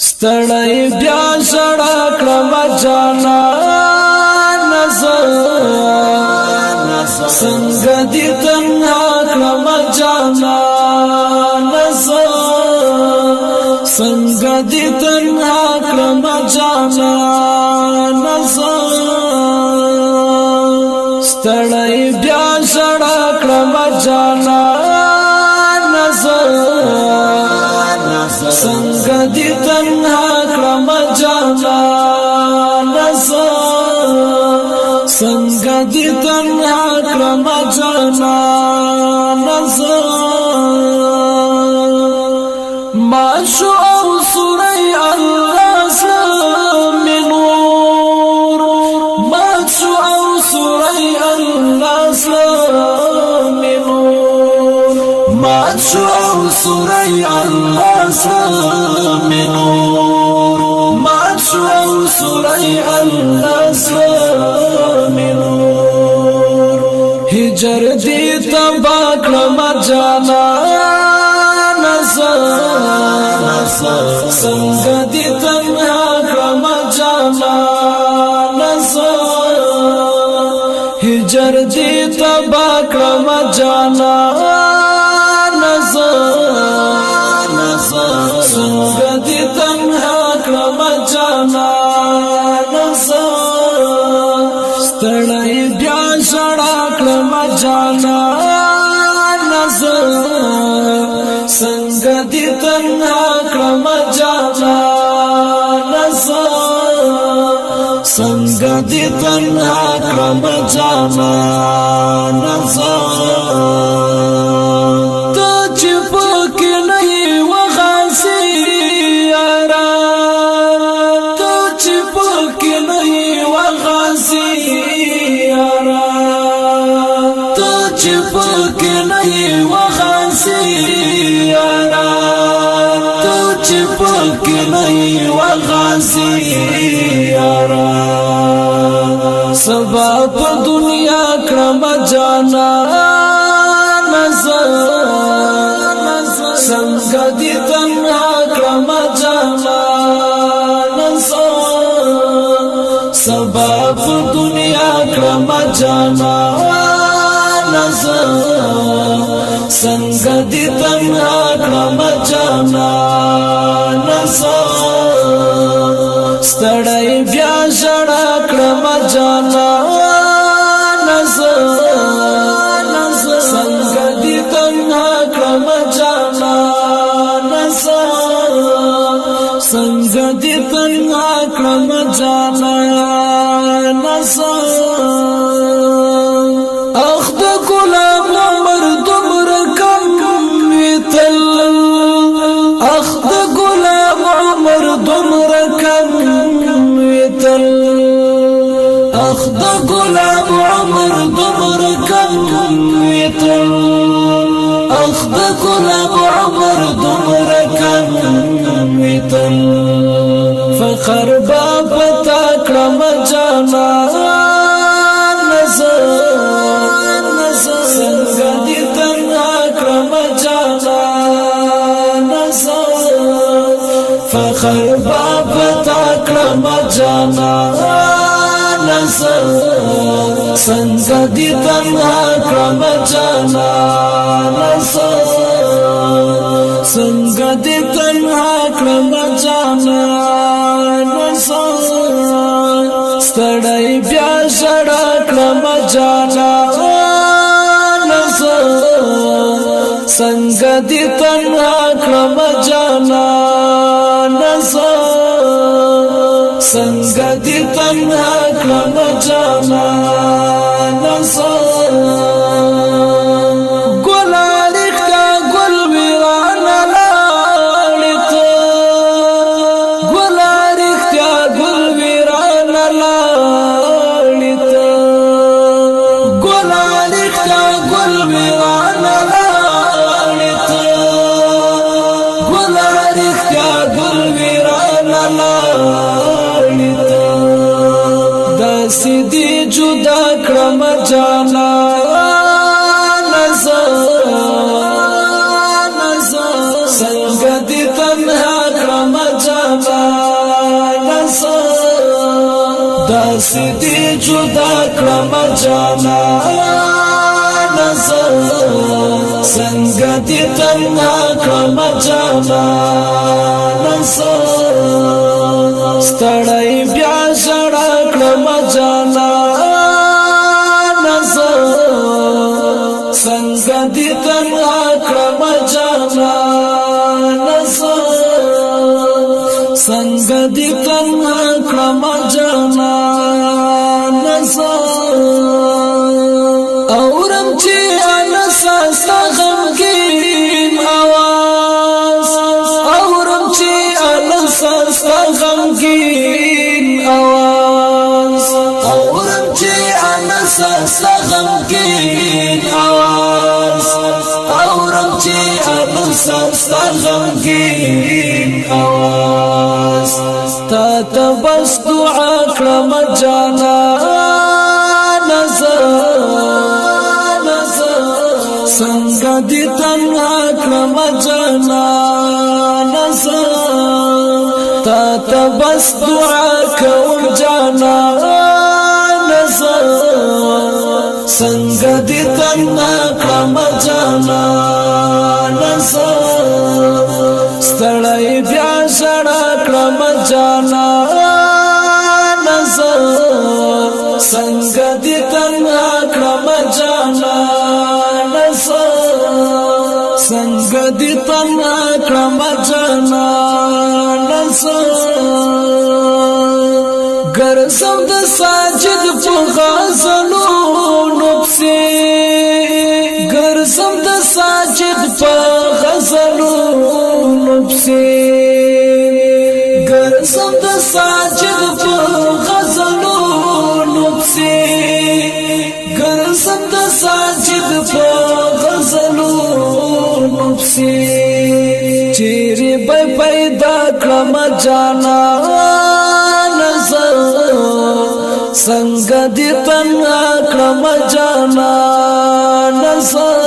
ستړی بیا ژړا کړم جانا نظر څنګه دې تنها کړم جانا نظر څنګه دې تنها کړم جانا نظر ستړی بیا ژړا کړم جانا نظر څنګه دې تنها کړم جانا نظر څنګه دې تنها کړم جانا نظر ما شو او سوري الله من نور ما شو او سوري الله من نور ما شو او سوري الله من نور ما شو او سوري الله من نور هجر دې تبا کړم جانا څنګه دې تنها کړم جانا نظر هجر دې تبا کړم جانا نظر څنګه دې تنها کړم جانا نظر ستړی بیا ژړا کړم جانا نظر څنګه دې تنها کړم جانا نظر څنګه دې تنها کړم جانا نظر ته چې پکې نه یې وغځې یاره ته چې پکې نه یې وغځې یاره ته چې پکې نه یې وغځې یاره ته چې پکې نه یې وغځې یاره سبا په دنیا کړم جانا نظر څنګه دې تنها کړم جانا نظر سبا په دنیا کړم جانا نظر څنګه دې تنها کړم جانا نظر ستړی بیا ژړا کړم جانا نظر څنګه دې تنها کړم جانا نظر څنګه دې تنها کړم جانا نظر اخ د ګلاب عمر دومره کم وي تل اخ د ګلاب عمر دومره کم وي تل اخ د ګلاب عمر دومره کم وي تل اخ د ګلاب عمر دومره کم وي تل فخر با پتا کړم جانا نظر څنګه دې تنها کړم جانا نظر فخر با پتا کړم جانا نظر څنګه دې تنها کړم جانا نظر څنګه دې تنها کړم جانا نظر ستړی بیا ژړا کړم جانا نظر څنګه دې تنها کړم جانا نظر څنګه دې تنها کړم جانا نظر داسې جدا کړم جانا نظر څنګه دې تنها کړم جانا جانا نسا داسی دی جدا کرم جانا نسا سنگ دی تنها کرم جانا نسا ستړی بیا سړا کرم جانا نسا سنگ دی تنها کرم جانا نسا سنگ دی تنها کرم جانا نسا اورم چی انسا غمگین آواز اورم چی انسا غمگین آواز اورم چی انسا غمگین آواز اورم چی انسا غمگین آواز تا بس دعا کرم جانا نظر سنگ دی تنها کرم جانا نظر تا بس دعا کوم جانا نظر سنگ دی تنها کرم جانا نظر ستړی بیا سړا کرم جانا نظر سنگ دی تنها کرم جانا نظر سنگ دی تنها کرم جانا نظر گرسم د ساجد په غزلو نبسي گرسم د ساجد په غزلو نبسي گرسم د ساجد په غزلو نبسي گرسم د ساجد په غزلو نبسي چیرې به پیدا کړم جانا نظر سنگ دی تنها کړم جانا نظر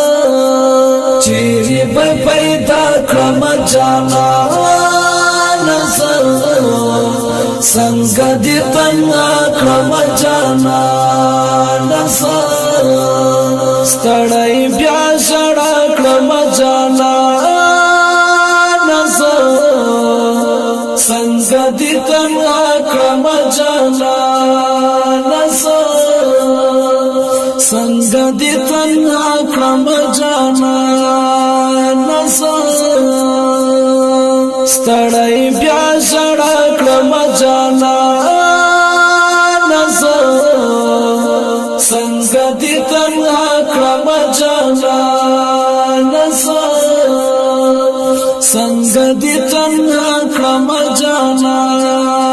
چیرې به پیدا کړم جانا نظر سنگ دی تنها کړم جانا نظر ستړی بیا سړا کړم جانا نظر سنگ دی تنها کړم جانا نظر سنگ دی تنها کړم جانا نظر ستړی بیا سړا کړم جانا نظر سنگ دی تنها کړم جانا نظر سنگ دی تنها کړم جانا